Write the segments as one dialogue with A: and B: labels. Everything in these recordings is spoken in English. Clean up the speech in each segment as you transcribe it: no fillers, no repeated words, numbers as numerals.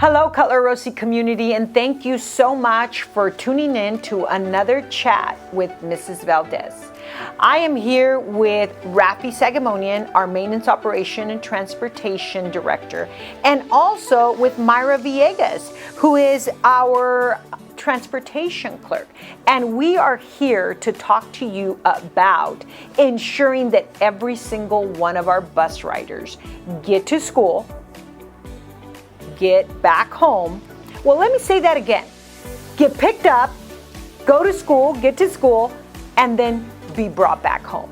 A: Hello, Cutler-Orosi community, and thank you so much for tuning in to another chat with Mrs. Valdez. I am here with Raffi Soghomonian, our Maintenance Operation and Transportation Director, and also with Mayra Villegas, who is our Transportation Clerk. And we are here to talk to you about ensuring that every single one of our bus riders get to school, get back home. Well, let me say that again. Get picked up, go to school, get to school, and then be brought back home.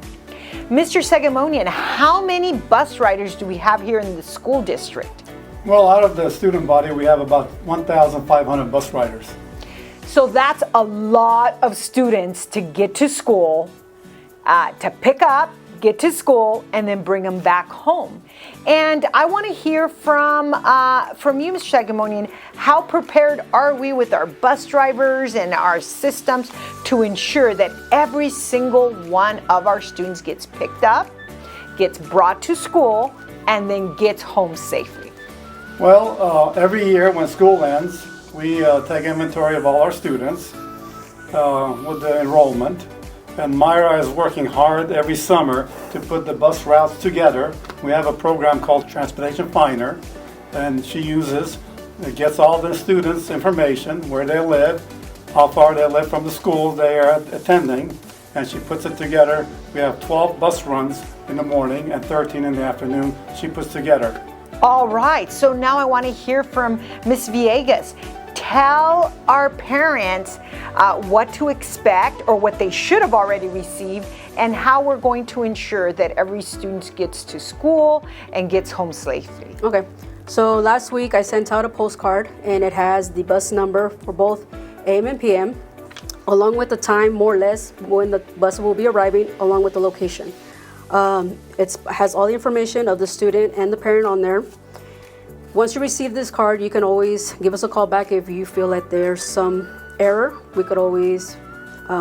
A: Mr. Soghomonian, how many bus riders do we have here in the school district?
B: Well, out of the student body, we have about 1,500 bus riders.
A: So that's a lot of students to get to school, to pick up, get to school, and then bring them back home. And I want to hear from you, Mr. Soghomonian. How prepared are we with our bus drivers and our systems to ensure that every single one of our students gets picked up, gets brought to school, and then gets home safely?
B: Well, every year when school ends, we take inventory of all our students with the enrollment. And Mayra is working hard every summer to put the bus routes together. We have a program called Transportation Finder, and she gets all the students' information, where they live, how far they live from the school they are attending, and she puts it together. We have 12 bus runs in the morning and 13 in the afternoon she puts together.
A: All right, so now I want to hear from Ms. Villegas. Tell our parents what to expect or what they should have already received, and how we're going to ensure that every student gets to school and gets home safely.
C: Okay, so last week I sent out a postcard, and it has the bus number for both AM and PM, along with the time, more or less, when the bus will be arriving, along with the location. It has all the information of the student and the parent on there. Once you receive this card, you can always give us a call back if you feel like there's some error. We could always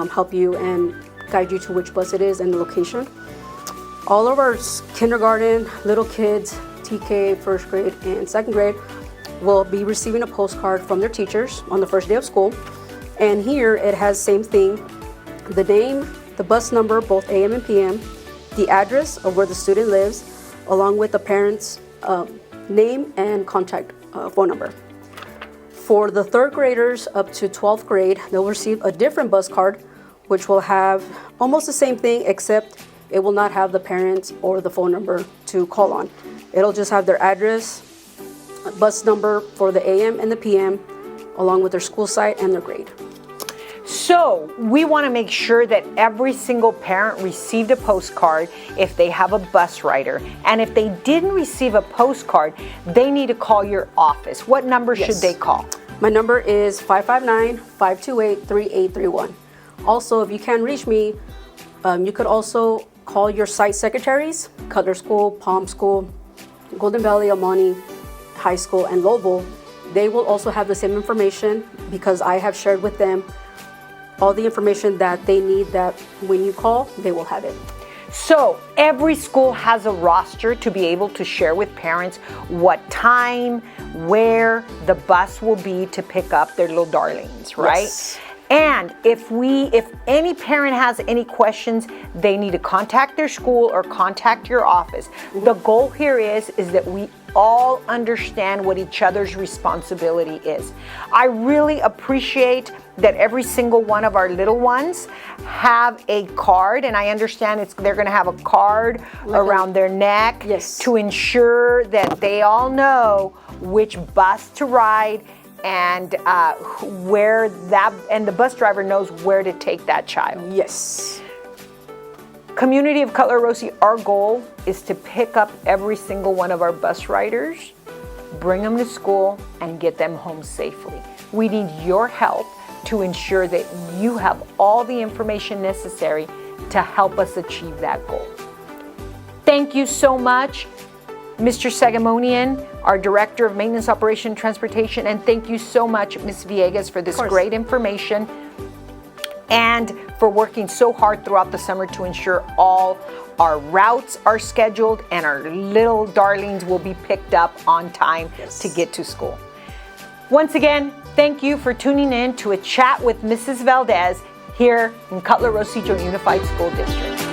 C: help you and guide you to which bus it is and the location. All of our kindergarten, little kids, TK, first grade, and second grade will be receiving a postcard from their teachers on the first day of school. And here it has same thing, the name, the bus number, both AM and PM, the address of where the student lives, along with the parent's name and contact phone number. For the third graders up to 12th grade, they'll receive a different bus card, which will have almost the same thing, except it will not have the parents or the phone number to call on. It'll just have their address, bus number for the AM and the PM, along with their school site and their grade.
A: So we want to make sure that every single parent received a postcard if they have a bus rider. And if they didn't receive a postcard, they need to call your office. What number should they call?
C: My number is 559-528-3831. Also, if you can't reach me, you could also call your site secretaries, Cutler School, Palm School, Golden Valley, Almani High School, and Lowell. They will also have the same information, because I have shared with them all the information that they need, that when you call, they will have it.
A: So every school has a roster to be able to share with parents what time, where the bus will be to pick up their little darlings, right?
C: Yes.
A: And if any parent has any questions, they need to contact their school or contact your office. The goal here is that we all understand what each other's responsibility is. I really appreciate that every single one of our little ones have a card, and I understand they're going to have a card around their neck to ensure that they all know which bus to ride, and and the bus driver knows where to take that child.
C: Yes.
A: Community of Cutler-Orosi, our goal is to pick up every single one of our bus riders, bring them to school, and get them home safely. We need your help to ensure that you have all the information necessary to help us achieve that goal. Thank you so much, Mr. Soghomonian, our Director of Maintenance, Operation, Transportation, and thank you so much, Ms. Villegas, for this great information and for working so hard throughout the summer to ensure all our routes are scheduled and our little darlings will be picked up on time to get to school. Once again, thank you for tuning in to a chat with Mrs. Valdez here in Cutler-Orosi Joint Unified School District.